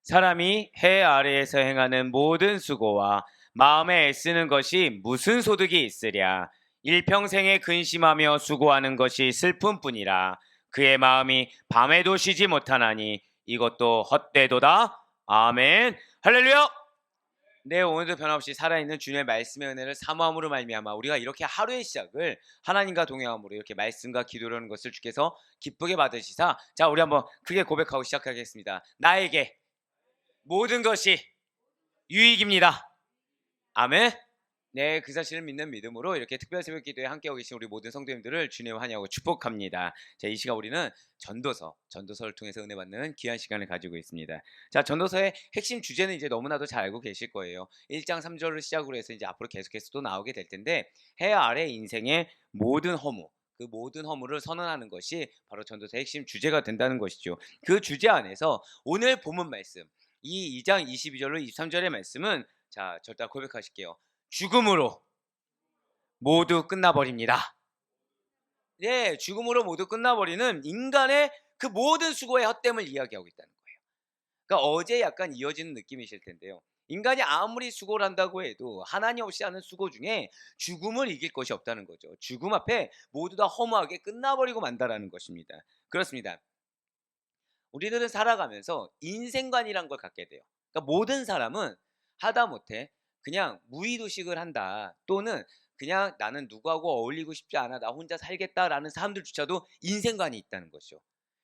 사람이 해 아래에서 행하는 모든 수고와 마음에 애쓰는 것이 무슨 소득이 있으랴. 일평생에 근심하며 수고하는 것이 슬픔뿐이라. 그의 마음이 밤에도 쉬지 못하나니 이것도 헛되도다. 아멘. 할렐루야. 네, 오늘도 변함없이 살아있는 주님의 말씀의 은혜를 사모함으로 말미암아 우리가 이렇게 하루의 시작을 하나님과 동행함으로 이렇게 말씀과 기도를 하는 것을 주께서 기쁘게 받으시사, 자, 우리 한번 크게 고백하고 시작하겠습니다. 나에게 모든 것이 유익입니다. 아멘. 네, 그 사실을 믿는 믿음으로 이렇게 특별 새벽 기도에 함께하고 계신 우리 모든 성도님들을 주님 환영하고 축복합니다. 자, 이 시간 우리는 전도서를 통해서 은혜 받는 귀한 시간을 가지고 있습니다. 자, 전도서의 핵심 주제는 이제 너무나도 잘 알고 계실 거예요. 1장 3절을 시작으로 해서 이제 앞으로 계속해서 또 나오게 될 텐데, 해 아래 인생의 모든 허무, 그 모든 허물을 선언하는 것이 바로 전도서의 핵심 주제가 된다는 것이죠. 그 주제 안에서 오늘 본문 말씀, 이 2장 22절로 23절의 말씀은, 자, 절대 고백하실게요. 죽음으로 모두 끝나버립니다. 네, 죽음으로 모두 끝나버리는 인간의 그 모든 수고의 헛됨을 이야기하고 있다는 거예요. 그러니까 어제 약간 이어지는 느낌이실 텐데요. 인간이 아무리 수고를 한다고 해도 하나님 없이 하는 수고 중에 죽음을 이길 것이 없다는 거죠. 죽음 앞에 모두 다 허무하게 끝나버리고 만다라는 것입니다. 그렇습니다. 우리들은 살아가면서 인생관이란 걸 갖게 돼요. 그러니까 모든 사람은 하다못해 그냥 무의도식을 한다, 또는 그냥 나는 누구하고 어울리고 싶지 않아, 나 혼자 살겠다라는 사람들조차도 인생관이 있다는 거죠.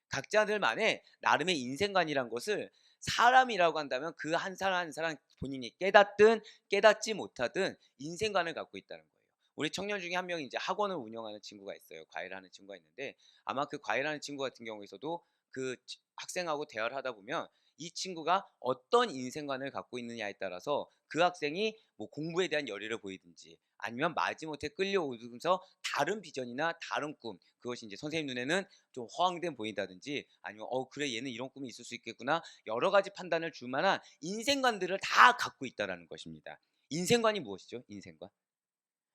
각자들만의 나름의 인생관이란 것을, 사람이라고 한다면 그 한 사람 한 사람 본인이 깨닫든 깨닫지 못하든 인생관을 갖고 있다는 거예요. 우리 청년 중에 한 명이 이제 학원을 운영하는 친구가 있어요. 과외를 하는 친구가 있는데, 아마 그 과외를 하는 친구 같은 경우에서도 그 학생하고 대화를 하다 보면 이 친구가 어떤 인생관을 갖고 있느냐에 따라서 그 학생이 뭐 공부에 대한 열의를 보이든지, 아니면 마지못해 끌려오면서 다른 비전이나 다른 꿈, 그것이 이제 선생님 눈에는 좀 허황된 보인다든지, 아니면 그래 얘는 이런 꿈이 있을 수 있겠구나, 여러 가지 판단을 줄 만한 인생관들을 다 갖고 있다라는 것입니다. 인생관이 무엇이죠? 인생관.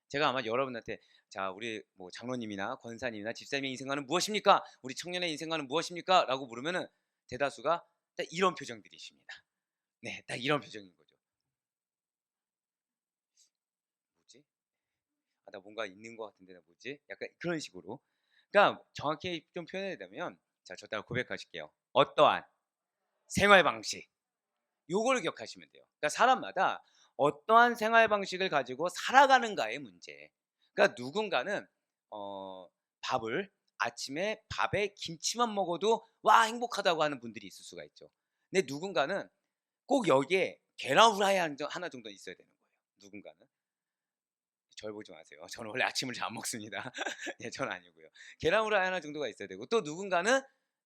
제가 아마 여러분한테, 자, 우리 뭐 장로님이나 권사님이나 집사님의 인생관은 무엇입니까? 우리 청년의 인생관은 무엇입니까? 라고 물으면은 대다수가 딱 이런 표정들이십니다. 네, 딱 이런 표정인 거죠. 뭐지? 아, 나 뭔가 있는 것 같은데 나 뭐지? 약간 그런 식으로. 그러니까 정확히 좀 표현하자면, 자, 저 따라 고백하실게요. 어떠한 생활 방식, 요거를 기억하시면 돼요. 그러니까 사람마다 어떠한 생활 방식을 가지고 살아가는가의 문제. 그러니까 누군가는 밥을 아침에 밥에 김치만 먹어도 와 행복하다고 하는 분들이 있을 수가 있죠. 근데 누군가는 꼭 여기에 계란 후라이 하나 정도 있어야 되는 거예요. 누군가는. 절 보지 마세요. 저는 원래 아침을 잘 안 먹습니다. 예, 전 아니고요. 계란 후라이 하나 정도가 있어야 되고, 또 누군가는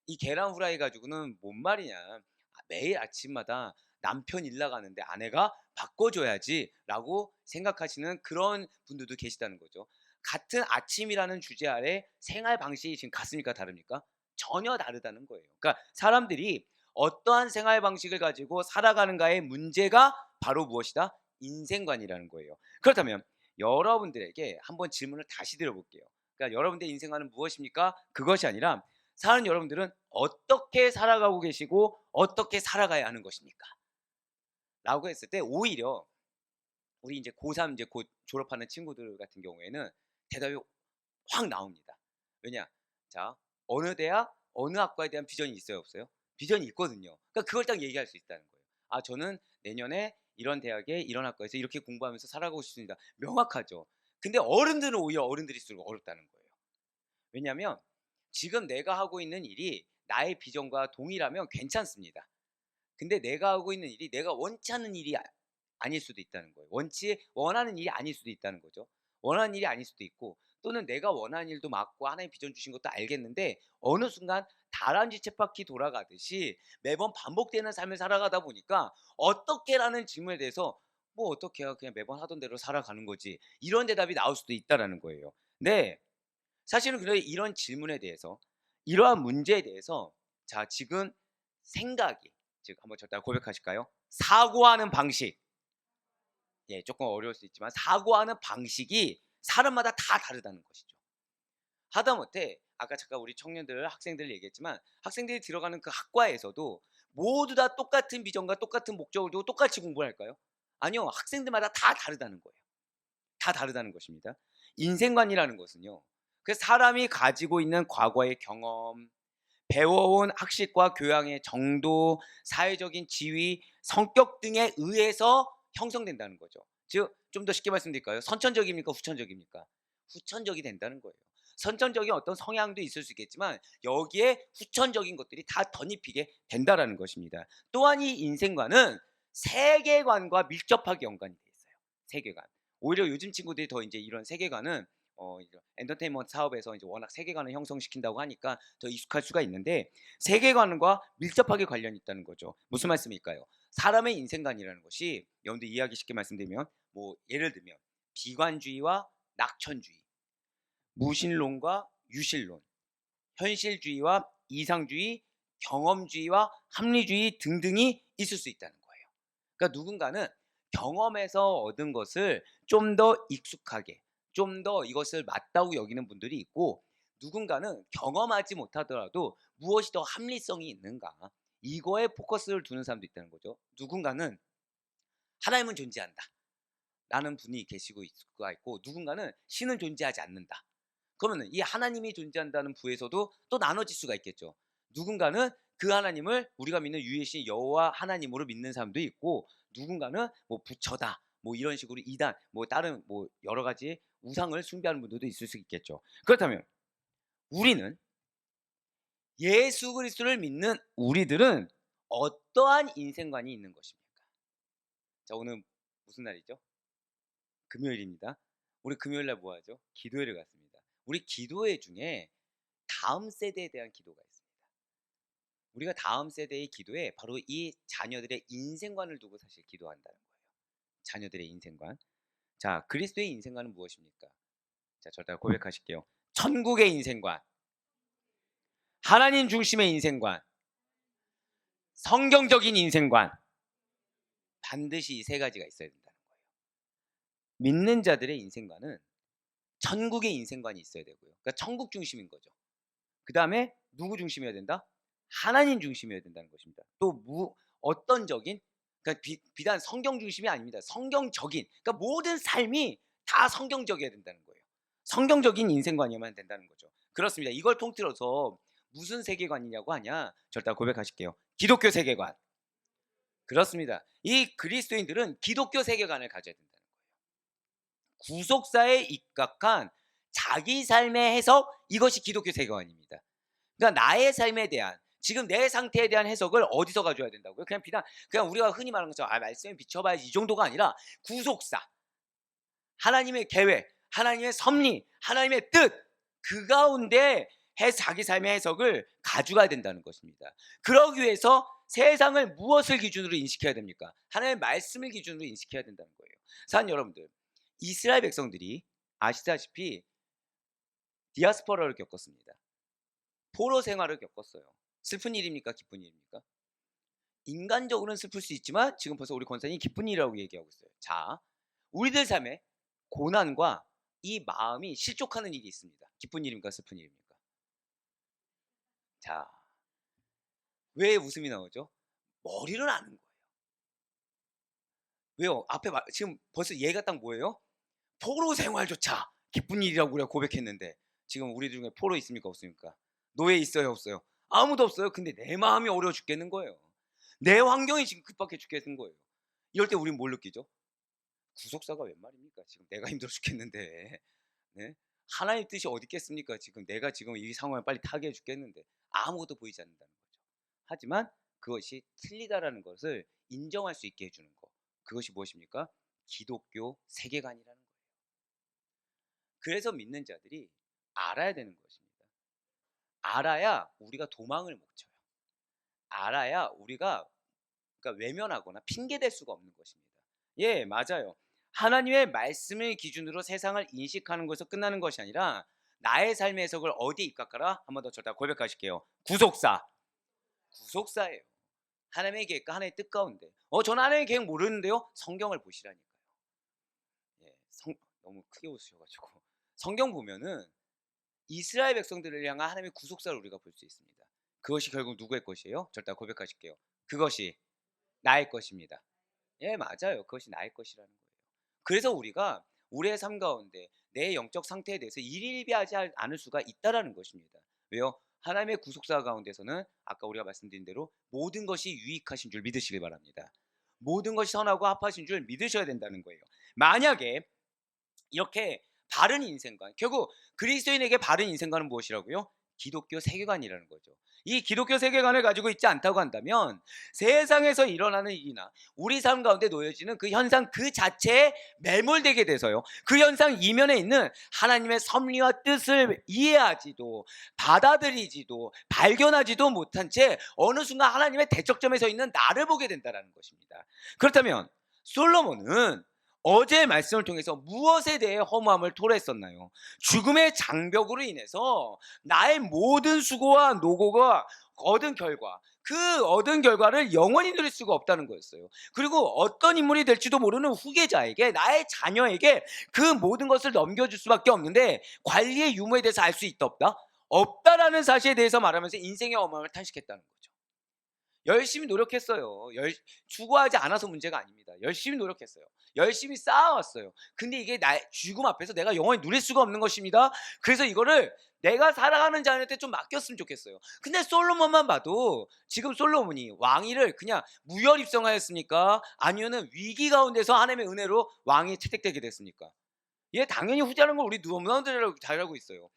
이 계란 후라이 가지고는 뭔 말이냐, 매일 아침마다 남편 일 나가는데 아내가 바꿔줘야지라고 생각하시는 그런 분들도 계시다는 거죠. 같은 아침이라는 주제 아래 생활 방식이 지금 같습니까? 다릅니까? 전혀 다르다는 거예요. 그러니까 사람들이 어떠한 생활 방식을 가지고 살아가는가의 문제가 바로 무엇이다? 인생관이라는 거예요. 그렇다면 여러분들에게 한번 질문을 다시 드려볼게요. 그러니까 여러분들의 인생관은 무엇입니까? 그것이 아니라, 사는 여러분들은 어떻게 살아가고 계시고 어떻게 살아가야 하는 것입니까? 라고 했을 때, 오히려 우리 이제 고3 이제 곧 졸업하는 친구들 같은 경우에는 대답이 확 나옵니다. 왜냐? 자, 어느 대학, 어느 학과에 대한 비전이 있어요, 없어요? 비전이 있거든요. 그러니까 그걸 딱 얘기할 수 있다는 거예요. 아, 저는 내년에 이런 대학에 이런 학과에서 이렇게 공부하면서 살아가고 싶습니다. 명확하죠. 근데 어른들은 오히려 어른들일수록 어렵다는 거예요. 왜냐하면 지금 내가 하고 있는 일이 나의 비전과 동일하면 괜찮습니다. 근데 내가 하고 있는 일이 내가 원치 않는 일이 아닐 수도 있다는 거예요. 원하는 일이 아닐 수도 있다는 거죠. 원하는 일이 아닐 수도 있고, 또는 내가 원하는 일도 맞고 하나님 비전 주신 것도 알겠는데, 어느 순간 다람쥐 쳇바퀴 돌아가듯이 매번 반복되는 삶을 살아가다 보니까 어떻게라는 질문에 대해서, 뭐 어떻게야, 그냥 매번 하던 대로 살아가는 거지, 이런 대답이 나올 수도 있다라는 거예요. 네, 사실은 근데 이런 질문에 대해서, 이러한 문제에 대해서, 자, 지금 생각이, 즉 한번 저 따라 고백하실까요? 사고하는 방식, 예, 조금 어려울 수 있지만 사고하는 방식이 사람마다 다 다르다는 것이죠. 하다못해 아까 잠깐 우리 청년들, 학생들 얘기했지만, 학생들이 들어가는 그 학과에서도 모두 다 똑같은 비전과 똑같은 목적을 두고 똑같이 공부를 할까요? 아니요. 학생들마다 다 다르다는 거예요. 다 다르다는 것입니다. 인생관이라는 것은요. 그 사람이 가지고 있는 과거의 경험, 배워온 학식과 교양의 정도, 사회적인 지위, 성격 등에 의해서 형성된다는 거죠. 즉 좀 더 쉽게 말씀드릴까요? 선천적입니까? 후천적입니까? 후천적이 된다는 거예요. 선천적인 어떤 성향도 있을 수 있겠지만 여기에 후천적인 것들이 다 덧입히게 된다라는 것입니다. 또한 이 인생관은 세계관과 밀접하게 연관이 돼 있어요. 세계관. 오히려 요즘 친구들이 더 이제 이런 세계관은 이제 엔터테인먼트 사업에서 이제 워낙 세계관을 형성시킨다고 하니까 더 익숙할 수가 있는데 세계관과 밀접하게 관련이 있다는 거죠. 무슨 말씀일까요? 사람의 인생관이라는 것이 여러분들 이해하기 쉽게 말씀드리면 뭐 예를 들면 비관주의와 낙천주의, 무신론과 유신론, 현실주의와 이상주의, 경험주의와 합리주의 등등이 있을 수 있다는 거예요. 그러니까 누군가는 경험에서 얻은 것을 좀 더 익숙하게, 좀 더 이것을 맞다고 여기는 분들이 있고, 누군가는 경험하지 못하더라도 무엇이 더 합리성이 있는가, 이거에 포커스를 두는 사람도 있다는 거죠. 누군가는 하나님은 존재한다 라는 분이 계시고 있을 수가 있고, 누군가는 신은 존재하지 않는다. 그러면 이 하나님이 존재한다는 부에서도 또 나눠질 수가 있겠죠. 누군가는 그 하나님을 우리가 믿는 유일신 여호와 하나님으로 믿는 사람도 있고, 누군가는 뭐 부처다 뭐 이런 식으로 이단 뭐 다른 뭐 여러 가지 우상을 숭배하는 분들도 있을 수 있겠죠. 그렇다면 우리는 예수 그리스도를 믿는 우리들은 어떠한 인생관이 있는 것입니까? 자, 오늘 무슨 날이죠? 금요일입니다. 우리 금요일 날 뭐 하죠? 기도회를 갔습니다. 우리 기도회 중에 다음 세대에 대한 기도가 있습니다. 우리가 다음 세대의 기도에 바로 이 자녀들의 인생관을 두고 사실 기도한다는 거예요. 자녀들의 인생관. 자, 그리스도의 인생관은 무엇입니까? 자, 저를 고백하실게요. 천국의 인생관, 하나님 중심의 인생관, 성경적인 인생관. 반드시 이 세 가지가 있어야 된다는 거예요. 믿는 자들의 인생관은 천국의 인생관이 있어야 되고요. 그러니까 천국 중심인 거죠. 그 다음에 누구 중심이어야 된다? 하나님 중심이어야 된다는 것입니다. 또 어떤적인, 그러니까 비단 성경 중심이 아닙니다. 성경적인, 그러니까 모든 삶이 다 성경적이어야 된다는 거예요. 성경적인 인생관이어야만 된다는 거죠. 그렇습니다. 이걸 통틀어서 무슨 세계관이냐고 하냐? 절대 고백하실게요. 기독교 세계관. 그렇습니다. 이 그리스도인들은 기독교 세계관을 가져야 된다는 거예요. 구속사에 입각한 자기 삶의 해석, 이것이 기독교 세계관입니다. 그러니까 나의 삶에 대한, 지금 내 상태에 대한 해석을 어디서 가져야 된다고요? 그냥 우리가 흔히 말하는 것처럼 말씀에 비춰봐야지, 이 정도가 아니라 구속사, 하나님의 계획, 하나님의 섭리, 하나님의 뜻, 그 가운데 자기 삶의 해석을 가져가야 된다는 것입니다. 그러기 위해서 세상을 무엇을 기준으로 인식해야 됩니까? 하나님의 말씀을 기준으로 인식해야 된다는 거예요. 사랑하는 여러분들, 이스라엘 백성들이 아시다시피 디아스포라를 겪었습니다. 포로 생활을 겪었어요. 슬픈 일입니까? 기쁜 일입니까? 인간적으로는 슬플 수 있지만 지금 벌써 우리 권사님이 기쁜 일이라고 얘기하고 있어요. 자, 우리들 삶에 고난과 이 마음이 실족하는 일이 있습니다. 기쁜 일입니까? 슬픈 일입니까? 자, 왜 웃음이 나오죠? 머리를 아는 거예요. 왜요? 앞에 지금 벌써 얘가 딱 뭐예요? 포로 생활조차 기쁜 일이라고 우리가 고백했는데, 지금 우리 중에 포로 있습니까? 없습니까? 노예 있어요? 없어요? 아무도 없어요. 근데 내 마음이 어려워 죽겠는 거예요. 내 환경이 지금 급박해 죽겠는 거예요. 이럴 때 우리는 뭘 느끼죠? 구속사가 웬 말입니까? 지금 내가 힘들어 죽겠는데, 네? 하나님 뜻이 어디 있겠습니까? 지금 내가 지금 이 상황을 빨리 타개해 죽겠는데 아무것도 보이지 않는다는 거죠. 하지만 그것이 틀리다라는 것을 인정할 수 있게 해주는 것, 그것이 무엇입니까? 기독교 세계관이라는 거예요. 그래서 믿는 자들이 알아야 되는 것입니다. 알아야 우리가 도망을 못 쳐요. 알아야 우리가, 그러니까 외면하거나 핑계댈 수가 없는 것입니다. 예, 맞아요. 하나님의 말씀을 기준으로 세상을 인식하는 것에서 끝나는 것이 아니라 나의 삶의 해석을 어디에 입각하라? 한 번 더 저다 고백하실게요. 구속사. 구속사예요. 하나님의 계획과 하나님의 뜻 가운데. 저는 하나님의 계획 모르는데요. 성경을 보시라니까요. 예, 너무 크게 웃으셔가지고. 성경 보면은 이스라엘 백성들을 향한 하나님의 구속사를 우리가 볼 수 있습니다. 그것이 결국 누구의 것이에요? 절대 고백하실게요. 그것이 나의 것입니다. 예, 맞아요. 그것이 나의 것이라는 거예요. 그래서 우리가 우리의 삶 가운데 내 영적 상태에 대해서 일일비하지 않을 수가 있다라는 것입니다. 왜요? 하나님의 구속사 가운데서는 아까 우리가 말씀드린 대로 모든 것이 유익하신 줄 믿으시길 바랍니다. 모든 것이 선하고 합하신 줄 믿으셔야 된다는 거예요. 만약에 이렇게 바른 인생관, 결국 그리스도인에게 바른 인생관은 무엇이라고요? 기독교 세계관이라는 거죠. 이 기독교 세계관을 가지고 있지 않다고 한다면 세상에서 일어나는 일이나 우리 삶 가운데 놓여지는 그 현상 그 자체에 매몰되게 돼서요, 그 현상 이면에 있는 하나님의 섭리와 뜻을 이해하지도 받아들이지도 발견하지도 못한 채 어느 순간 하나님의 대척점에 서 있는 나를 보게 된다는 것입니다. 그렇다면 솔로몬은 어제의 말씀을 통해서 무엇에 대해 허무함을 토로했었나요? 죽음의 장벽으로 인해서 나의 모든 수고와 노고가 얻은 결과, 그 얻은 결과를 영원히 누릴 수가 없다는 거였어요. 그리고 어떤 인물이 될지도 모르는 후계자에게, 나의 자녀에게 그 모든 것을 넘겨줄 수밖에 없는데 관리의 유무에 대해서 알 수 있다 없다? 없다라는 사실에 대해서 말하면서 인생의 어마음을 탄식했다는 거죠. 열심히 노력했어요. 추구하지 않아서 문제가 아닙니다. 열심히 노력했어요. 열심히 쌓아왔어요. 근데 이게 나의 죽음 앞에서 내가 영원히 누릴 수가 없는 것입니다. 그래서 이거를 내가 살아가는 자녀한테 좀 맡겼으면 좋겠어요. 근데 솔로몬만 봐도 지금 솔로몬이 왕위를 그냥 무혈 입성하였습니까? 아니면은 위기 가운데서 하나님의 은혜로 왕이 채택되게 됐습니까? 예, 당연히 후자라는 걸 우리 너무나도 잘 알고 있어요.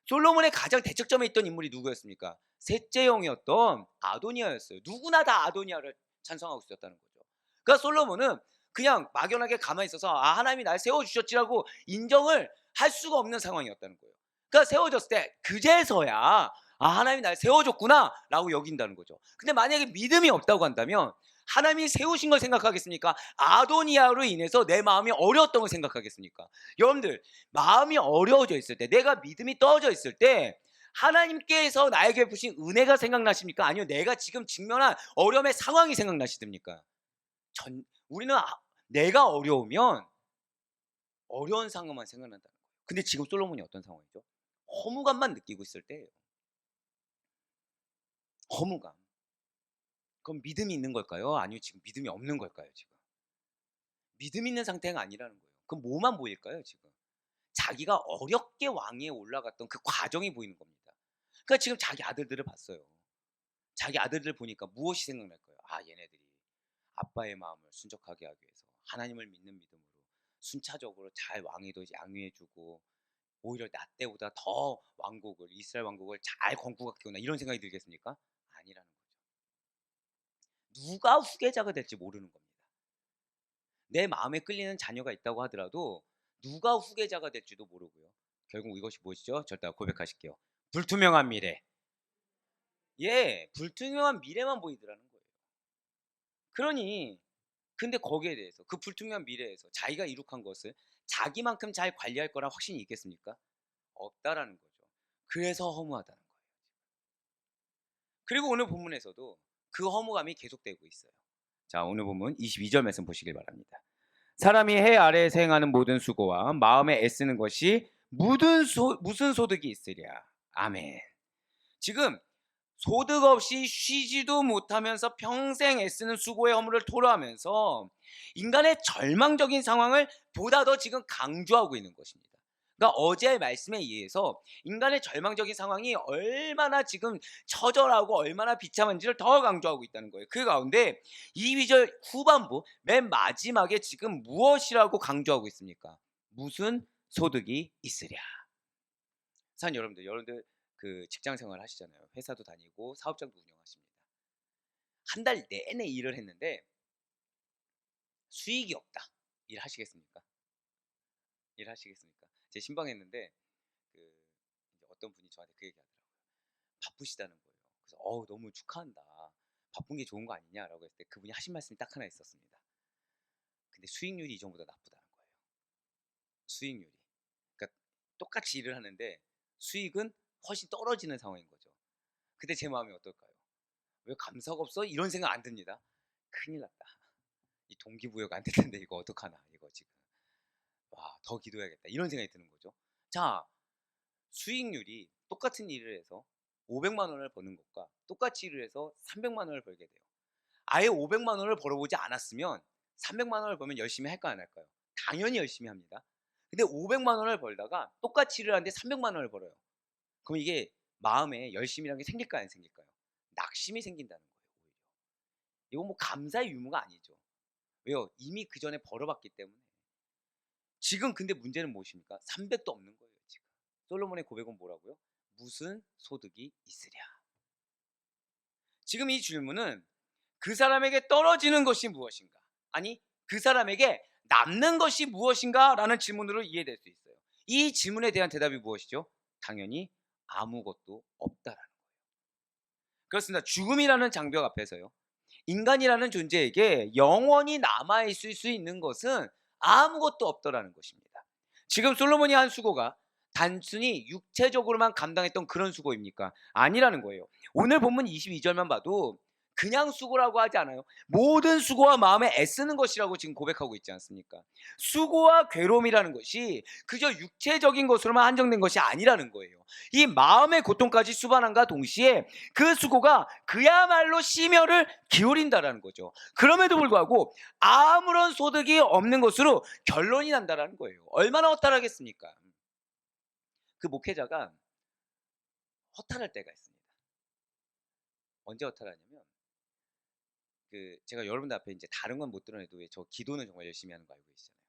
솔로몬의 가장 대척점에 있던 인물이 누구였습니까? 셋째 형이었던 아도니아였어요. 누구나 다 아도니아를 찬성하고 있었다는 거죠. 그러니까 솔로몬은 그냥 막연하게 가만히 있어서 하나님이 날 세워주셨지라고 인정을 할 수가 없는 상황이었다는 거예요. 그러니까 세워졌을 때 그제서야 하나님이 날 세워줬구나 라고 여긴다는 거죠. 근데 만약에 믿음이 없다고 한다면 하나님이 세우신 걸 생각하겠습니까? 아도니아로 인해서 내 마음이 어려웠던 걸 생각하겠습니까? 여러분들, 마음이 어려워져 있을 때, 내가 믿음이 떨어져 있을 때 하나님께서 나에게 베푸신 은혜가 생각나십니까? 아니면 내가 지금 직면한 어려움의 상황이 생각나시듭니까? 우리는 내가 어려우면 어려운 상황만 생각난다는 거예요. 근데 지금 솔로몬이 어떤 상황이죠? 허무감만 느끼고 있을 때예요. 허무감. 그럼 믿음이 있는 걸까요? 아니면 지금 믿음이 없는 걸까요? 지금 믿음 있는 상태가 아니라는 거예요. 그럼 뭐만 보일까요? 지금 자기가 어렵게 왕위에 올라갔던 그 과정이 보이는 겁니다. 그러니까 지금 자기 아들들을 봤어요. 자기 아들들 보니까 무엇이 생각날까요? 얘네들이 아빠의 마음을 순적하게 하기 위해서 하나님을 믿는 믿음으로 순차적으로 잘 왕위도 양위해주고 오히려 나 때보다 더 왕국을, 이스라엘 왕국을 잘 건국하겠구나, 이런 생각이 들겠습니까? 아니라는 거죠. 누가 후계자가 될지 모르는 겁니다. 내 마음에 끌리는 자녀가 있다고 하더라도 누가 후계자가 될지도 모르고요. 결국 이것이 무엇이죠? 절대 고백하실게요. 불투명한 미래. 예, 불투명한 미래만 보이더라는 거예요. 그러니 근데 거기에 대해서, 그 불투명한 미래에서 자기가 이룩한 것을 자기만큼 잘 관리할 거라 확신이 있겠습니까? 없다라는 거죠. 그래서 허무하다는 거예요. 그리고 오늘 본문에서도 그 허무감이 계속되고 있어요. 자, 오늘 본문 22절 말씀 보시길 바랍니다. 사람이 해 아래에서 행하는 모든 수고와 마음에 애쓰는 것이 무슨 소득이 있으랴. 아멘. 지금 소득 없이 쉬지도 못하면서 평생 애쓰는 수고의 허물을 토로하면서 인간의 절망적인 상황을 보다 더 지금 강조하고 있는 것입니다. 그러니까 어제의 말씀에 의해서 인간의 절망적인 상황이 얼마나 지금 처절하고 얼마나 비참한지를 더 강조하고 있다는 거예요. 그 가운데 22절 후반부 맨 마지막에 지금 무엇이라고 강조하고 있습니까? 무슨 소득이 있으랴. 산 여러분들 그 직장 생활 하시잖아요. 회사도 다니고 사업장도 운영하십니다. 한 달 내내 일을 했는데 수익이 없다. 일하시겠습니까? 일하시겠습니까? 제 신방했는데 그 이제 어떤 분이 저한테 그 얘기하더라고요. 바쁘시다는 거예요. 그래서 너무 축하한다. 바쁜 게 좋은 거 아니냐라고 했을 때 그분이 하신 말씀이 딱 하나 있었습니다. 근데 수익률이 이전보다 나쁘다는 거예요. 수익률이. 그러니까 똑같이 일을 하는데 수익은 훨씬 떨어지는 상황인 거죠. 그때 제 마음이 어떨까요? 왜 감사가 없어? 이런 생각 안 듭니다. 큰일 났다. 이 동기부여가 안 될 텐데 이거 어떡하나, 이거 지금. 더 기도해야겠다, 이런 생각이 드는 거죠. 자, 수익률이 똑같은 일을 해서 500만 원을 버는 것과 똑같이 일을 해서 300만 원을 벌게 돼요. 아예 500만 원을 벌어보지 않았으면 300만 원을 벌면 열심히 할까요, 안 할까요? 당연히 열심히 합니다. 근데 500만 원을 벌다가 똑같이 일을 하는데 300만 원을 벌어요. 그럼 이게 마음에 열심이라는 게 생길까요, 안 생길까요? 낙심이 생긴다는 거예요, 오히려. 이건 뭐 감사의 유무가 아니죠. 왜요? 이미 그전에 벌어봤기 때문에. 지금 근데 문제는 무엇입니까? 300도 없는 거예요, 지금. 솔로몬의 고백은 뭐라고요? 무슨 소득이 있으랴. 지금 이 질문은 그 사람에게 떨어지는 것이 무엇인가? 아니, 그 사람에게 남는 것이 무엇인가? 라는 질문으로 이해될 수 있어요. 이 질문에 대한 대답이 무엇이죠? 당연히 아무것도 없다라는 거예요. 그렇습니다. 죽음이라는 장벽 앞에서요. 인간이라는 존재에게 영원히 남아있을 수 있는 것은 아무것도 없더라는 것입니다. 지금 솔로몬이 한 수고가 단순히 육체적으로만 감당했던 그런 수고입니까? 아니라는 거예요. 오늘 본문 22절만 봐도 그냥 수고라고 하지 않아요. 모든 수고와 마음에 애쓰는 것이라고 지금 고백하고 있지 않습니까? 수고와 괴로움이라는 것이 그저 육체적인 것으로만 한정된 것이 아니라는 거예요. 이 마음의 고통까지 수반함과 동시에 그 수고가 그야말로 심혈을 기울인다라는 거죠. 그럼에도 불구하고 아무런 소득이 없는 것으로 결론이 난다라는 거예요. 얼마나 허탈하겠습니까? 그 목회자가 허탈할 때가 있습니다. 언제 허탈하냐면 제가 여러분들 앞에 이제 다른 건 못 드러내도 왜 저 기도는 정말 열심히 하는 거 알고 계시잖아요.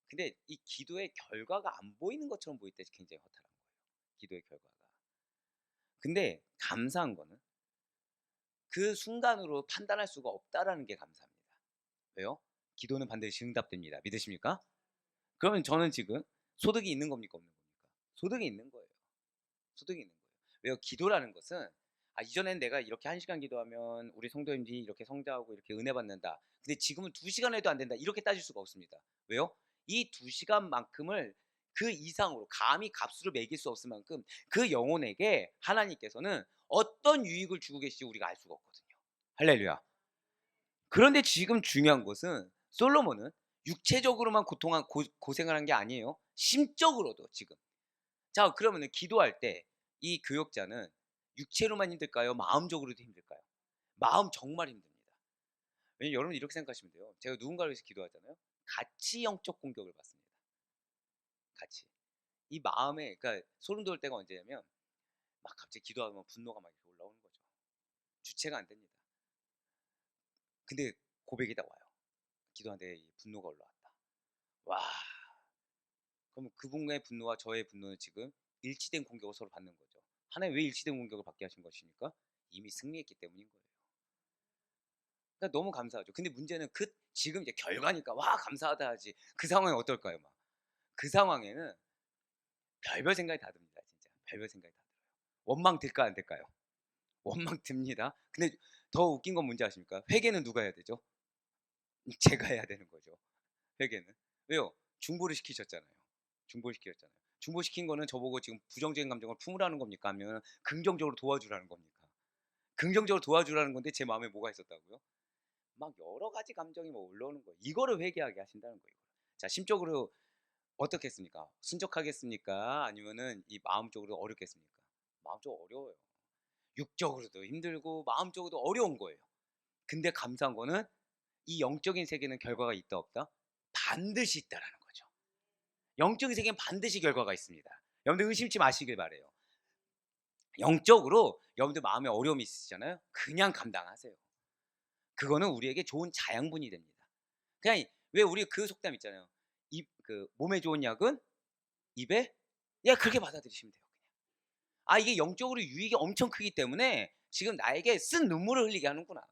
근데 이 기도의 결과가 안 보이는 것처럼 보일 때 굉장히 허탈한 거예요. 기도의 결과가. 근데 감사한 거는 그 순간으로 판단할 수가 없다라는 게 감사합니다. 왜요? 기도는 반드시 응답됩니다. 믿으십니까? 그러면 저는 지금 소득이 있는 겁니까, 없는 겁니까? 소득이 있는 거예요. 소득이 있는 거예요. 왜요? 기도라는 것은 이전엔 내가 이렇게 1시간 기도하면 우리 성도님들이 이렇게 성장하고 이렇게 은혜 받는다. 근데 지금은 2시간 해도 안 된다. 이렇게 따질 수가 없습니다. 왜요? 이 2시간만큼을 그 이상으로 감히 값으로 매길 수 없을 만큼 그 영혼에게 하나님께서는 어떤 유익을 주고 계실지 우리가 알 수가 없거든요. 할렐루야. 그런데 지금 중요한 것은 솔로몬은 육체적으로만 고생을 한 게 아니에요. 심적으로도 지금. 자, 그러면은 기도할 때 이 교역자는 육체로만 힘들까요? 마음적으로도 힘들까요? 마음 정말 힘듭니다. 왜냐면 여러분 이렇게 생각하시면 돼요. 제가 누군가를 위해서 기도하잖아요. 같이 영적 공격을 받습니다. 같이. 이 마음에 그러니까 소름 돋을 때가 언제냐면 막 갑자기 기도하면 분노가 막 이렇게 올라오는 거죠. 주체가 안 됩니다. 근데 고백이 딱 와요. 기도하는데 이 분노가 올라왔다. 와. 그럼 그분의 분노와 저의 분노는 지금 일치된 공격을 서로 받는 거죠. 하나님 왜 일치된 공격을 받게 하신 것입니까? 이미 승리했기 때문인 거예요. 그러니까 너무 감사하죠. 근데 문제는 지금 이제 결과니까 와 감사하다 하지. 그 상황이 어떨까요? 막. 그 상황에는 별별 생각이 다 듭니다. 진짜 별별 생각이 다 들어요. 원망 들까 안 될까요? 원망 듭니다. 근데 더 웃긴 건 뭔지 아십니까? 회개는 누가 해야 되죠? 제가 해야 되는 거죠. 회개는. 왜요? 중보를 시키셨잖아요. 중보를 시키셨잖아요. 중보시킨 거는 저보고 지금 부정적인 감정을 품으라는 겁니까? 아니면 긍정적으로 도와주라는 겁니까? 긍정적으로 도와주라는 건데 제 마음에 뭐가 있었다고요? 막 여러 가지 감정이 막 올라오는 거예요. 이거를 회개하게 하신다는 거예요. 자, 심적으로 어떻겠습니까? 순적하겠습니까? 아니면은 이 마음적으로 어렵겠습니까? 마음적으로 어려워요. 육적으로도 힘들고 마음적으로도 어려운 거예요. 근데 감사한 거는 이 영적인 세계는 결과가 있다 없다? 반드시 있다라는 거죠. 영적인 세계는 반드시 결과가 있습니다. 여러분들 의심치 마시길 바래요. 영적으로 여러분들 마음에 어려움이 있으시잖아요. 그냥 감당하세요. 그거는 우리에게 좋은 자양분이 됩니다. 그냥 왜 우리 그 속담 있잖아요. 몸에 좋은 약은 입에 그렇게 받아들이시면 돼요. 그냥. 이게 영적으로 유익이 엄청 크기 때문에 지금 나에게 쓴 눈물을 흘리게 하는구나.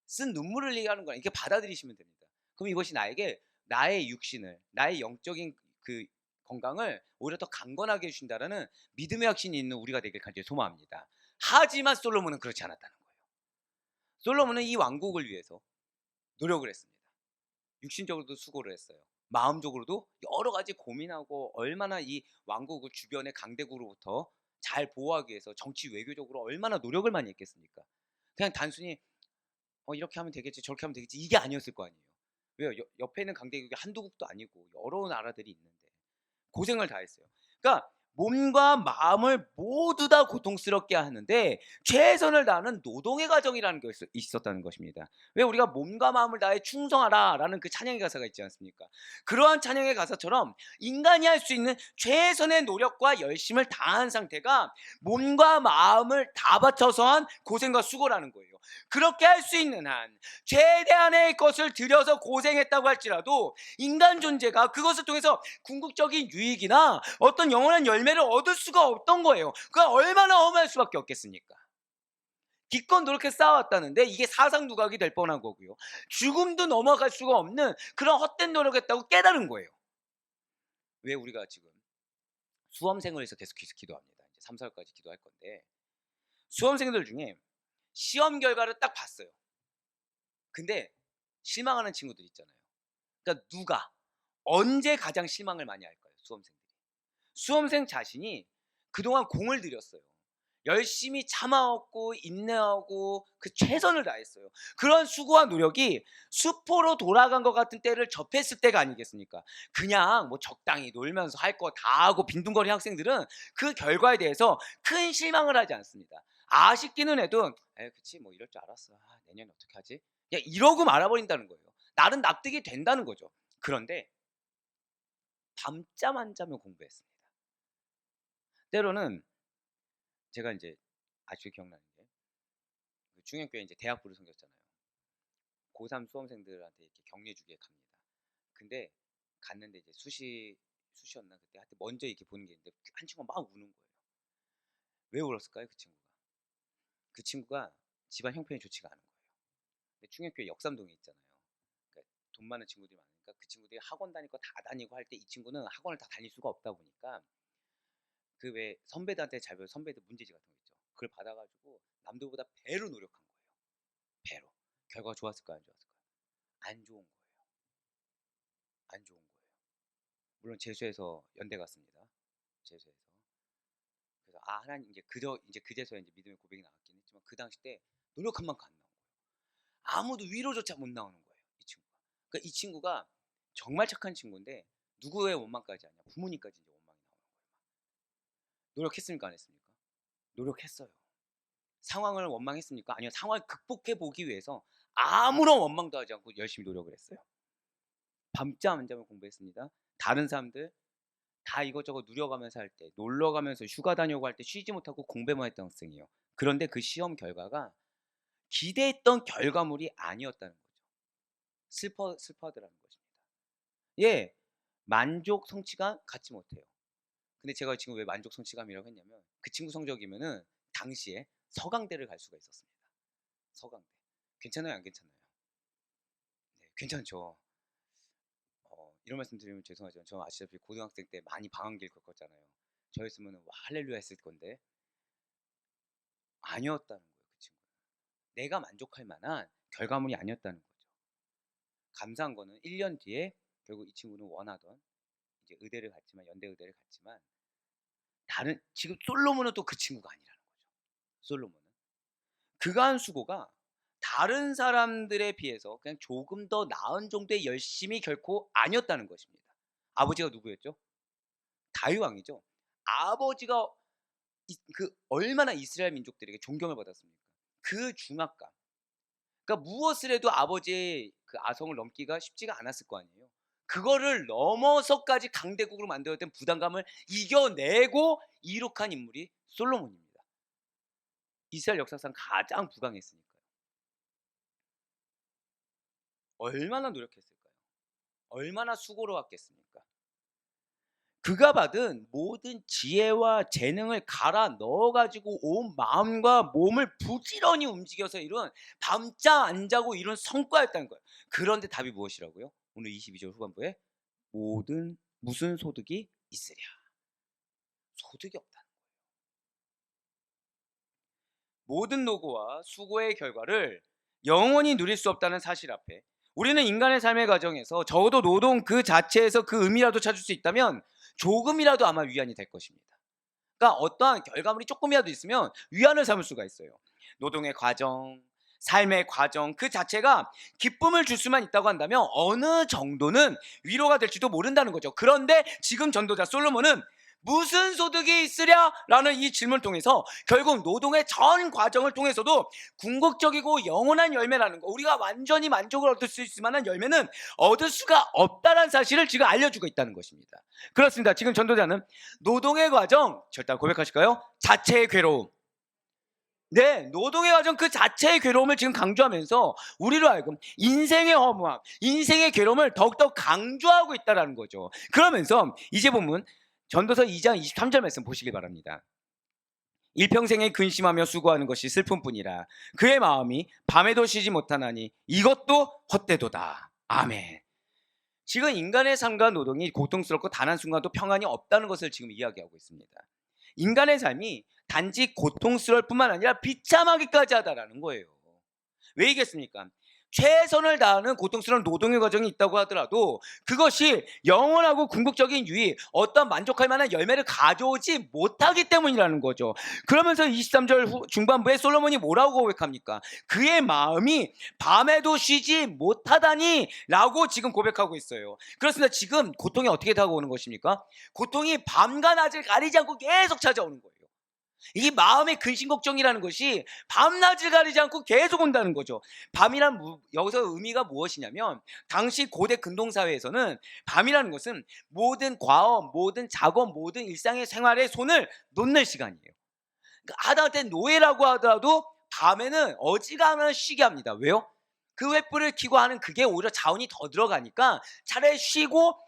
쓴 눈물을 흘리게 하는구나. 이렇게 받아들이시면 됩니다. 그럼 이것이 나의 육신을, 나의 영적인 그 건강을 오히려 더 강건하게 해주신다라는 믿음의 확신이 있는 우리가 되길 간절히 소망합니다. 하지만 솔로몬은 그렇지 않았다는 거예요. 솔로몬은 이 왕국을 위해서 노력을 했습니다. 육신적으로도 수고를 했어요. 마음적으로도 여러 가지 고민하고 얼마나 이 왕국을 주변의 강대국으로부터 잘 보호하기 위해서 정치 외교적으로 얼마나 노력을 많이 했겠습니까? 그냥 단순히 이렇게 하면 되겠지 저렇게 하면 되겠지 이게 아니었을 거 아니에요. 왜요? 옆에 있는 강대국이 한두 국도 아니고 여러 나라들이 있는데 고생을 다 했어요. 그러니까 몸과 마음을 모두 다 고통스럽게 하는데 최선을 다하는 노동의 과정이라는 것이 있었다는 것입니다. 왜 우리가 몸과 마음을 다해 충성하라라는 그 찬양의 가사가 있지 않습니까? 그러한 찬양의 가사처럼 인간이 할 수 있는 최선의 노력과 열심을 다한 상태가 몸과 마음을 다 바쳐서 한 고생과 수고라는 거예요. 그렇게 할 수 있는 한 최대한의 것을 들여서 고생했다고 할지라도 인간 존재가 그것을 통해서 궁극적인 유익이나 어떤 영원한 열매를 얻을 수가 없던 거예요. 그가 얼마나 허무할 수밖에 없겠습니까? 기껏 노력해 쌓아왔다는데 이게 사상 누각이 될 뻔한 거고요. 죽음도 넘어갈 수가 없는 그런 헛된 노력했다고 깨달은 거예요. 왜 우리가 지금 수험생을 해서 계속 기도합니다. 이제 3, 4월까지 기도할 건데 수험생들 중에 시험 결과를 딱 봤어요. 근데 실망하는 친구들 있잖아요. 그러니까 누가 언제 가장 실망을 많이 할까요? 수험생들이. 수험생 자신이 그동안 공을 들였어요. 열심히 참아왔고 인내하고 그 최선을 다했어요. 그런 수고와 노력이 수포로 돌아간 것 같은 때를 접했을 때가 아니겠습니까? 그냥 뭐 적당히 놀면서 할 거 다 하고 빈둥거리는 학생들은 그 결과에 대해서 큰 실망을 하지 않습니다. 아쉽기는 해도 그치 뭐 이럴 줄 알았어. 내년에 어떻게 하지? 야, 이러고 말아버린다는 거예요. 나는 납득이 된다는 거죠. 그런데 밤잠 안 자며 공부했습니다. 때로는 제가 이제 아직도 기억나는 게 중형교회 이제 대학부를 섬겼잖아요. 고3 수험생들한테 이렇게 격려주기에 갑니다. 근데 갔는데 이제 수시였나 그때 하여튼 먼저 이렇게 보는 게 있는데 한 친구가 막 우는 거예요. 왜 울었을까요, 그 친구가? 그 친구가 집안 형편이 좋지가 않은 거예요. 근데 충격교회 역삼동에 있잖아요. 그러니까 돈 많은 친구들이 많으니까 그 친구들이 학원 다닐 거 다 다니고 할 때 이 친구는 학원을 다 다닐 수가 없다 보니까 그 왜 선배들한테 잘 배운 선배들 문제지 같은 거 있죠. 그걸 받아가지고 남들보다 배로 노력한 거예요. 배로. 결과가 좋았을까요, 안 좋았을까요? 안 좋은 거예요. 안 좋은 거예요. 물론 재수해서 연대 갔습니다. 재수해서. 그래서 하나님 이제 그제서야 이제 믿음의 고백이 나왔긴 했지만 그 당시 때 노력한 만큼 안 나온 거예요. 아무도 위로조차 못 나오는 거예요, 이 친구가. 그러니까 이 친구가 정말 착한 친구인데 누구의 원망까지 아니야. 부모님까지 이제 원망이 나오는 거예요. 노력했습니까, 안 했습니까? 노력했어요. 상황을 원망했습니까? 아니요. 상황을 극복해 보기 위해서 아무런 원망도 하지 않고 열심히 노력을 했어요. 밤잠 안 자며 공부했습니다. 다른 사람들 다 이것저것 누려가면서 할 때, 놀러 가면서 휴가 다녀고 할 때 쉬지 못하고 공부만 했던 학생이에요. 그런데 그 시험 결과가 기대했던 결과물이 아니었다는 거죠. 슬퍼하더라는 것입니다. 예, 만족 성취감 갖지 못해요. 근데 제가 지금 왜 만족 성취감이라고 했냐면 그 친구 성적이면은 당시에 서강대를 갈 수가 있었습니다. 서강대. 괜찮아요, 안 괜찮아요? 네, 괜찮죠. 이런 말씀 드리면 죄송하지만 저 아시다시피 고등학생 때 많이 방황기를 겪었잖아요. 저였으면 와, 할렐루야 했을 건데 아니었다는 거예요. 그 친구는. 내가 만족할 만한 결과물이 아니었다는 거죠. 감사한 거는 1년 뒤에 결국 이 친구는 원하던 이제 의대를 갔지만 연대 의대를 갔지만 다른 지금 솔로몬은 또 그 친구가 아니라는 거죠. 솔로몬은 그가 한 수고가 다른 사람들에 비해서 그냥 조금 더 나은 정도의 열심이 결코 아니었다는 것입니다. 아버지가 누구였죠? 다윗 왕이죠. 아버지가 그 얼마나 이스라엘 민족들에게 존경을 받았습니까? 그 중압감. 그러니까 무엇을 해도 아버지의 그 아성을 넘기가 쉽지가 않았을 거 아니에요. 그거를 넘어서까지 강대국으로 만들었던 부담감을 이겨내고 이룩한 인물이 솔로몬입니다. 이스라엘 역사상 가장 부강했으니까요. 얼마나 노력했을까요? 얼마나 수고로웠겠습니까? 그가 받은 모든 지혜와 재능을 갈아 넣어가지고 온 마음과 몸을 부지런히 움직여서 이룬 밤잠 안 자고 이룬 성과였다는 거예요. 그런데 답이 무엇이라고요? 오늘 22절 후반부에 무슨 소득이 있으랴. 소득이 없다는 거예요. 모든 노고와 수고의 결과를 영원히 누릴 수 없다는 사실 앞에 우리는 인간의 삶의 과정에서 적어도 노동 그 자체에서 그 의미라도 찾을 수 있다면 조금이라도 아마 위안이 될 것입니다. 그러니까 어떠한 결과물이 조금이라도 있으면 위안을 삼을 수가 있어요. 노동의 과정, 삶의 과정 그 자체가 기쁨을 줄 수만 있다고 한다면 어느 정도는 위로가 될지도 모른다는 거죠. 그런데 지금 전도자 솔로몬은 무슨 소득이 있으랴? 라는 이 질문을 통해서 결국 노동의 전 과정을 통해서도 궁극적이고 영원한 열매라는 거, 우리가 완전히 만족을 얻을 수 있을 만한 열매는 얻을 수가 없다는 사실을 지금 알려주고 있다는 것입니다. 그렇습니다. 지금 전도자는 노동의 과정, 절대 고백하실까요? 자체의 괴로움, 네, 노동의 과정 그 자체의 괴로움을 지금 강조하면서 우리로 하여금 인생의 허무함, 인생의 괴로움을 더욱더 강조하고 있다는 거죠. 그러면서 이제 보면 전도서 2장 23절 말씀 보시기 바랍니다. 일평생에 근심하며 수고하는 것이 슬픔뿐이라 그의 마음이 밤에도 쉬지 못하나니 이것도 헛되도다. 아멘. 지금 인간의 삶과 노동이 고통스럽고 단 한순간도 평안이 없다는 것을 지금 이야기하고 있습니다. 인간의 삶이 단지 고통스러울 뿐만 아니라 비참하기까지 하다라는 거예요. 왜이겠습니까? 최선을 다하는 고통스러운 노동의 과정이 있다고 하더라도 그것이 영원하고 궁극적인 유익, 어떤 만족할 만한 열매를 가져오지 못하기 때문이라는 거죠. 그러면서 23절 중반부에 솔로몬이 뭐라고 고백합니까? 그의 마음이 밤에도 쉬지 못하다니 라고 지금 고백하고 있어요. 그렇습니다. 지금 고통이 어떻게 다가오는 것입니까? 고통이 밤과 낮을 가리지 않고 계속 찾아오는 거예요. 이 마음의 근심 걱정이라는 것이 밤낮을 가리지 않고 계속 온다는 거죠. 밤이란 여기서 의미가 무엇이냐면 당시 고대 근동사회에서는 밤이라는 것은 모든 과업, 모든 작업, 모든 일상의 생활에 손을 놓는 시간이에요. 그러니까 하다못해 노예라고 하더라도 밤에는 어지간하면 쉬게 합니다. 왜요? 그 횃불을 켜고 하는 그게 오히려 자원이 더 들어가니까 차라리 쉬고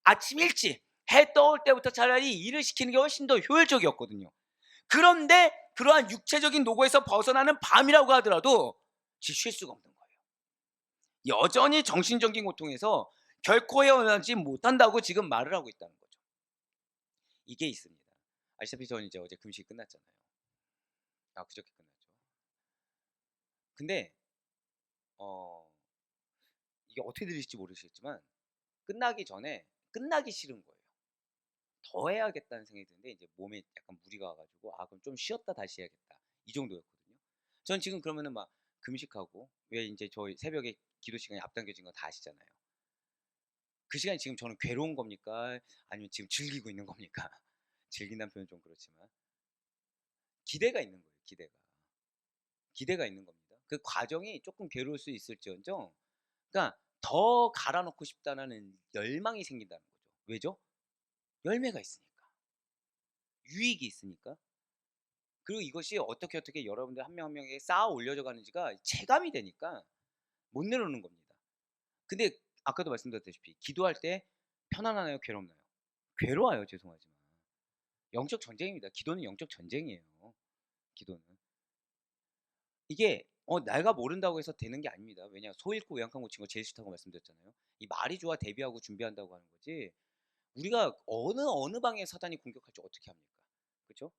아침 일찍 해 떠올 때부터 차라리 일을 시키는 게 훨씬 더 효율적이었거든요. 그런데 그러한 육체적인 노고에서 벗어나는 밤이라고 하더라도 쉴 수가 없는 거예요. 여전히 정신적인 고통에서 결코 헤어나지 못한다고 지금 말을 하고 있다는 거죠. 이게 있습니다. 아시다시피 저는 이제 어제 금식이 끝났잖아요. 그저께 끝났죠. 근데 이게 어떻게 들리실지 모르시겠지만 끝나기 전에 끝나기 싫은 거예요. 더 해야겠다는 생각이 드는데 이제 몸에 약간 무리가 와가지고 그럼 좀 쉬었다 다시 해야겠다 이 정도였거든요. 전 지금 그러면은 막 금식하고, 왜 이제 저희 새벽에 기도 시간이 앞당겨진 거 다 아시잖아요. 그 시간이 지금 저는 괴로운 겁니까? 아니면 지금 즐기고 있는 겁니까? 즐긴다는 표현은 좀 그렇지만 기대가 있는 거예요. 기대가 있는 겁니다. 그 과정이 조금 괴로울 수 있을지언정, 그러니까 더 갈아넣고 싶다는 열망이 생긴다는 거죠. 왜죠? 열매가 있으니까, 유익이 있으니까. 그리고 이것이 어떻게 여러분들 한 명 한 명에게 쌓아 올려져 가는지가 체감이 되니까 못 내려놓는 겁니다. 근데 아까도 말씀드렸다시피 기도할 때 편안하나요? 괴롭나요? 괴로워요. 죄송하지만 영적 전쟁입니다. 기도는 영적 전쟁이에요. 기도는 이게 내가 모른다고 해서 되는 게 아닙니다. 왜냐, 소 잃고 외양간 고친 거 제일 싫다고 말씀드렸잖아요. 이 말이 좋아 대비하고 준비한다고 하는 거지, 우리가 어느 방에 사단이 공격할지 어떻게 합니까? 그렇죠?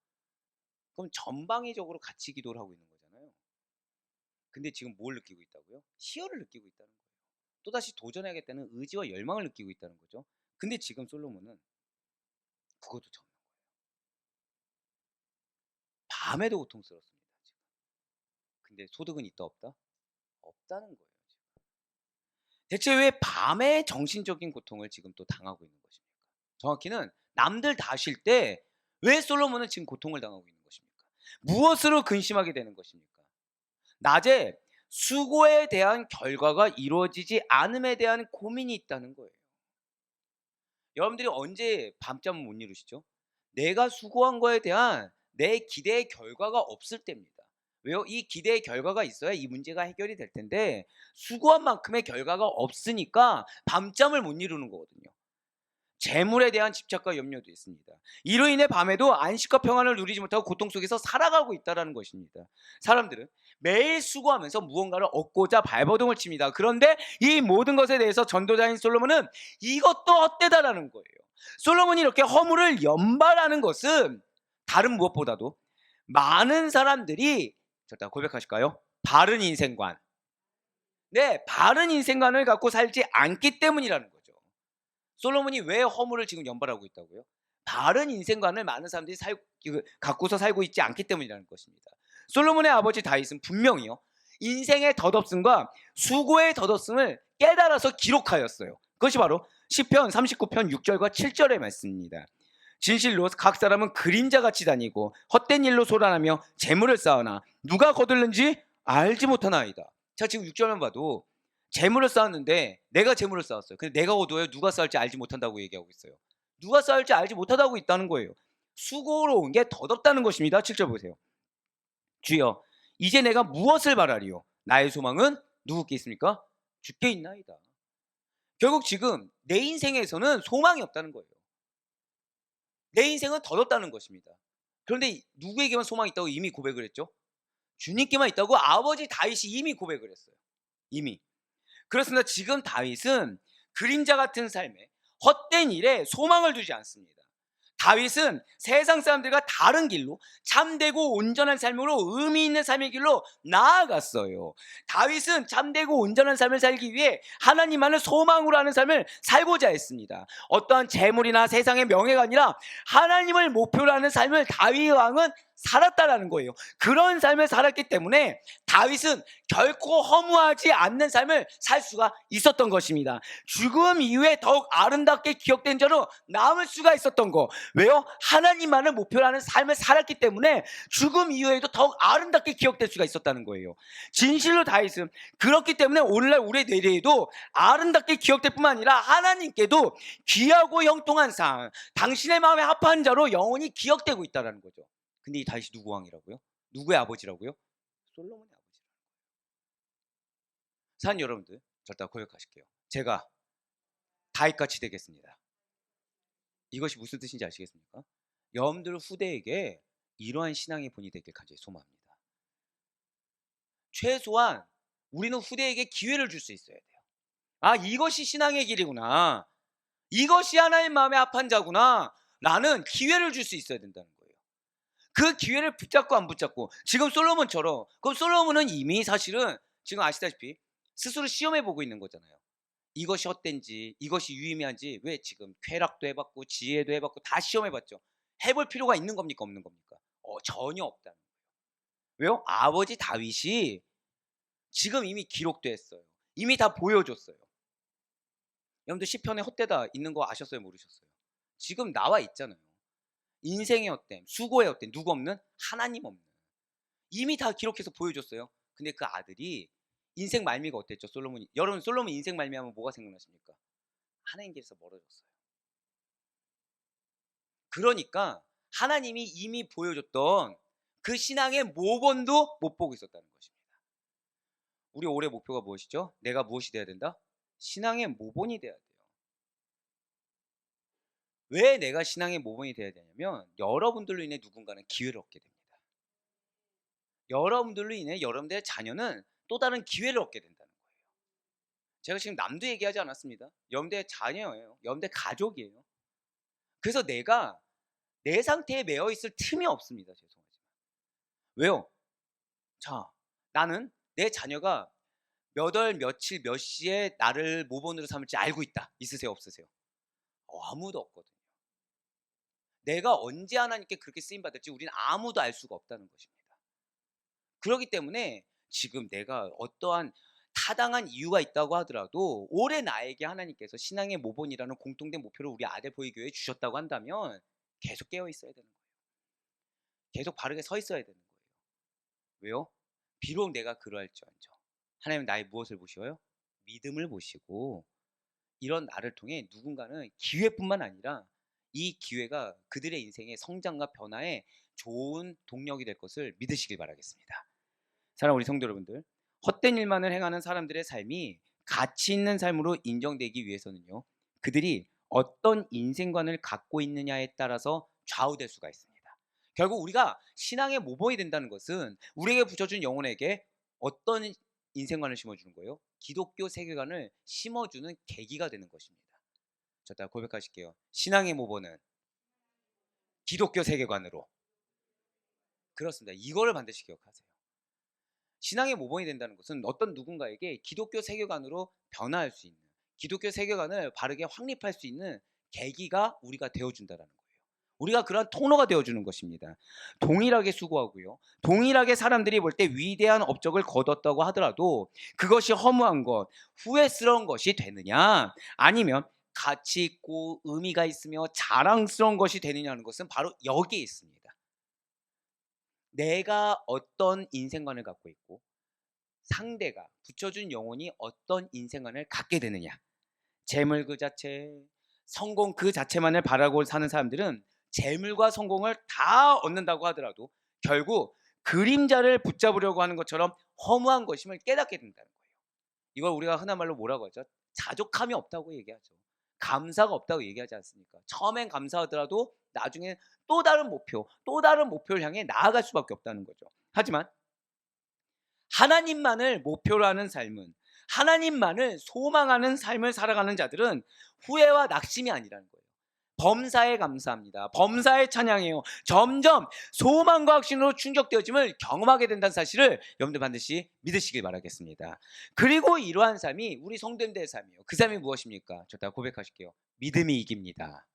그럼 전방위적으로 같이 기도를 하고 있는 거잖아요. 근데 지금 뭘 느끼고 있다고요? 희열을 느끼고 있다는 거예요. 또다시 도전해야겠다는 의지와 열망을 느끼고 있다는 거죠. 근데 지금 솔로몬은 그것도 없는 거예요. 밤에도 고통스럽습니다. 지금. 근데 소득은 있다 없다? 없다는 거예요. 지금. 대체 왜 밤에 정신적인 고통을 지금 또 당하고 있는 것입니까? 정확히는 남들 다 쉴 때 왜 솔로몬은 지금 고통을 당하고 있는 것입니까? 무엇으로 근심하게 되는 것입니까? 낮에 수고에 대한 결과가 이루어지지 않음에 대한 고민이 있다는 거예요. 여러분들이 언제 밤잠을 못 이루시죠? 내가 수고한 거에 대한 내 기대의 결과가 없을 때입니다. 왜요? 이 기대의 결과가 있어야 이 문제가 해결이 될 텐데 수고한 만큼의 결과가 없으니까 밤잠을 못 이루는 거거든요. 재물에 대한 집착과 염려도 있습니다. 이로 인해 밤에도 안식과 평안을 누리지 못하고 고통 속에서 살아가고 있다는 것입니다. 사람들은 매일 수고하면서 무언가를 얻고자 발버둥을 칩니다. 그런데 이 모든 것에 대해서 전도자인 솔로몬은 이것도 헛되다라는 거예요. 솔로몬이 이렇게 허물을 연발하는 것은 다른 무엇보다도 많은 사람들이, 절대 고백하실까요? 바른 인생관, 바른 인생관을 갖고 살지 않기 때문이라는 거죠. 솔로몬이 왜 허물을 지금 연발하고 있다고요? 바른 인생관을 많은 사람들이 갖고서 살고 있지 않기 때문이라는 것입니다. 솔로몬의 아버지 다윗은 분명히요, 인생의 덧없음과 수고의 덧없음을 깨달아서 기록하였어요. 그것이 바로 시편 39편 6절과 7절의 말씀입니다. 진실로 각 사람은 그림자같이 다니고 헛된 일로 소란하며 재물을 쌓으나 누가 거둘는지 알지 못하나이다. 자, 지금 6절만 봐도 재물을 쌓았는데 내가 재물을 쌓았어요. 근데 내가 거둬요? 누가 쌓을지 알지 못한다고 얘기하고 있어요. 누가 쌓을지 알지 못하다고 있다는 거예요. 수고로운 게 덧없다는 것입니다. 7절 보세요. 주여 이제 내가 무엇을 바라리요? 나의 소망은 누구께 있습니까? 주께 있나이다. 결국 지금 내 인생에서는 소망이 없다는 거예요. 내 인생은 덧없다는 것입니다. 그런데 누구에게만 소망이 있다고 이미 고백을 했죠? 주님께만 있다고 아버지 다윗이 이미 고백을 했어요. 이미. 그렇습니다. 지금 다윗은 그림자 같은 삶에 헛된 일에 소망을 두지 않습니다. 다윗은 세상 사람들과 다른 길로 참되고 온전한 삶으로 의미 있는 삶의 길로 나아갔어요. 다윗은 참되고 온전한 삶을 살기 위해 하나님만을 소망으로 하는 삶을 살고자 했습니다. 어떠한 재물이나 세상의 명예가 아니라 하나님을 목표로 하는 삶을 다윗 왕은 살았다라는 거예요. 그런 삶을 살았기 때문에 다윗은 결코 허무하지 않는 삶을 살 수가 있었던 것입니다. 죽음 이후에 더욱 아름답게 기억된 자로 남을 수가 있었던 거. 왜요? 하나님만을 목표로 하는 삶을 살았기 때문에 죽음 이후에도 더욱 아름답게 기억될 수가 있었다는 거예요. 진실로 다윗은 그렇기 때문에 오늘날 우리의 뇌리에도 아름답게 기억될 뿐만 아니라 하나님께도 귀하고 형통한 상, 당신의 마음에 합한 자로 영원히 기억되고 있다는 거죠. 근데 이 다윗이 누구 왕이라고요? 누구의 아버지라고요? 솔로몬의 아버지라고요. 산 여러분들, 절대 고백하실게요. 제가 다윗같이 되겠습니다. 이것이 무슨 뜻인지 아시겠습니까? 여러분들 후대에게 이러한 신앙의 본이 되길 간절히 소망합니다. 최소한 우리는 후대에게 기회를 줄 수 있어야 돼요. 아, 이것이 신앙의 길이구나. 이것이 하나님 마음에 합한 자구나. 라는 기회를 줄 수 있어야 된다는 거예요. 그 기회를 붙잡고 안 붙잡고 지금 솔로몬처럼, 그럼 솔로몬은 이미 사실은 지금 아시다시피 스스로 시험해보고 있는 거잖아요. 이것이 헛된지 이것이 유의미한지. 왜? 지금 쾌락도 해봤고 지혜도 해봤고 다 시험해봤죠. 해볼 필요가 있는 겁니까 없는 겁니까? 전혀 없다는 거예요. 왜요? 아버지 다윗이 지금 이미 기록됐어요. 이미 다 보여줬어요. 여러분들 시편에 헛되다 있는 거 아셨어요 모르셨어요? 지금 나와 있잖아요. 인생의 헛됨, 수고의 헛됨, 누구 없는? 하나님 없는. 이미 다 기록해서 보여줬어요. 근데 그 아들이 인생 말미가 어땠죠? 솔로몬이. 여러분 솔로몬 인생 말미하면 뭐가 생각나십니까? 하나님께서 멀어졌어요. 그러니까 하나님이 이미 보여줬던 그 신앙의 모본도 못 보고 있었다는 것입니다. 우리 올해 목표가 무엇이죠? 내가 무엇이 돼야 된다? 신앙의 모본이 돼야 돼요. 왜 내가 신앙의 모본이 돼야 되냐면 여러분들로 인해 누군가는 기회를 얻게 됩니다. 여러분들로 인해 여러분들의 자녀는 또 다른 기회를 얻게 된다는 거예요. 제가 지금 남도 얘기하지 않았습니다. 여러분들의 자녀예요. 여러분들의 가족이에요. 그래서 내가 내 상태에 매여 있을 틈이 없습니다. 죄송하지만. 왜요? 자, 나는 내 자녀가 몇 월 며칠 몇 시에 나를 모본으로 삼을지 알고 있다. 있으세요 없으세요? 아무도 없거든요. 내가 언제 하나님께 그렇게 쓰임받을지 우리는 아무도 알 수가 없다는 것입니다. 그렇기 때문에 지금 내가 어떠한 타당한 이유가 있다고 하더라도 올해 나에게 하나님께서 신앙의 모본이라는 공통된 목표를 우리 아델보이교회에 주셨다고 한다면 계속 깨어 있어야 되는 거예요. 계속 바르게 서 있어야 되는 거예요. 왜요? 비록 내가 그러할지언정 하나님은 나의 무엇을 보셔요? 믿음을 보시고 이런 나를 통해 누군가는 기회뿐만 아니라 이 기회가 그들의 인생의 성장과 변화에 좋은 동력이 될 것을 믿으시길 바라겠습니다. 사랑하는 우리 성도 여러분들, 헛된 일만을 행하는 사람들의 삶이 가치 있는 삶으로 인정되기 위해서는요, 그들이 어떤 인생관을 갖고 있느냐에 따라서 좌우될 수가 있습니다. 결국 우리가 신앙의 모범이 된다는 것은 우리에게 붙여준 영혼에게 어떤 인생관을 심어주는 거예요? 기독교 세계관을 심어주는 계기가 되는 것입니다. 저 따라 고백하실게요. 신앙의 모범은 기독교 세계관으로. 그렇습니다. 이거를 반드시 기억하세요. 신앙의 모범이 된다는 것은 어떤 누군가에게 기독교 세계관으로 변화할 수 있는, 기독교 세계관을 바르게 확립할 수 있는 계기가 우리가 되어준다는 거예요. 우리가 그러한 통로가 되어주는 것입니다. 동일하게 수고하고요, 동일하게 사람들이 볼 때 위대한 업적을 거뒀다고 하더라도 그것이 허무한 것, 후회스러운 것이 되느냐, 아니면 가치 있고 의미가 있으며 자랑스러운 것이 되느냐는 것은 바로 여기에 있습니다. 내가 어떤 인생관을 갖고 있고 상대가 붙여준 영혼이 어떤 인생관을 갖게 되느냐. 재물 그 자체, 성공 그 자체만을 바라고 사는 사람들은 재물과 성공을 다 얻는다고 하더라도 결국 그림자를 붙잡으려고 하는 것처럼 허무한 것임을 깨닫게 된다는 거예요. 이걸 우리가 흔한 말로 뭐라고 하죠? 자족함이 없다고 얘기하죠. 감사가 없다고 얘기하지 않습니까? 처음엔 감사하더라도 나중에 또 다른 목표, 또 다른 목표를 향해 나아갈 수밖에 없다는 거죠. 하지만 하나님만을 목표로 하는 삶은, 하나님만을 소망하는 삶을 살아가는 자들은 후회와 낙심이 아니라는 거예요. 범사에 감사합니다. 범사에 찬양해요. 점점 소망과 확신으로 충족되어짐을 경험하게 된다는 사실을 여러분들 반드시 믿으시길 바라겠습니다. 그리고 이러한 삶이 우리 성도님들의 삶이에요. 그 삶이 무엇입니까? 저 다 고백하실게요. 믿음이 이깁니다.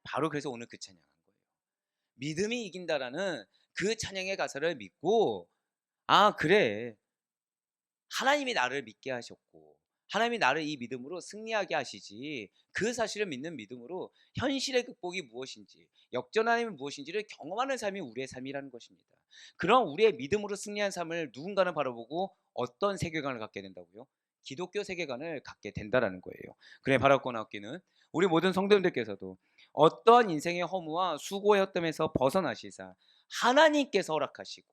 바로 그래서 오늘 그 찬양한 거예요. 믿음이 이긴다라는 그 찬양의 가사를 믿고, 아 그래, 하나님이 나를 믿게 하셨고 하나님이 나를 이 믿음으로 승리하게 하시지, 그 사실을 믿는 믿음으로 현실의 극복이 무엇인지, 역전하는 무엇인지를 경험하는 삶이 우리의 삶이라는 것입니다. 그런 우리의 믿음으로 승리한 삶을 누군가는 바라보고 어떤 세계관을 갖게 된다고요? 기독교 세계관을 갖게 된다라는 거예요. 그래, 바라고나옵기는 우리 모든 성도님들께서도 어떠한 인생의 허무와 수고의 헛됨에서 벗어나시사 하나님께서 허락하시고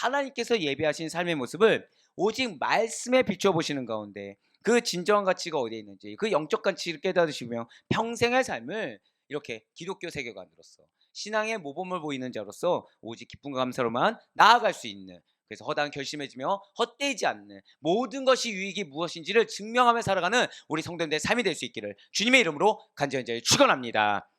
하나님께서 예비하신 삶의 모습을 오직 말씀에 비춰보시는 가운데 그 진정한 가치가 어디에 있는지, 그 영적 가치를 깨달으시며 평생의 삶을 이렇게 기독교 세계관으로서 신앙의 모범을 보이는 자로서 오직 기쁨과 감사로만 나아갈 수 있는, 그래서 허다한 결심해지며 헛되지 않는 모든 것이 유익이 무엇인지를 증명하며 살아가는 우리 성도님들의 삶이 될 수 있기를 주님의 이름으로 간절히 축원합니다.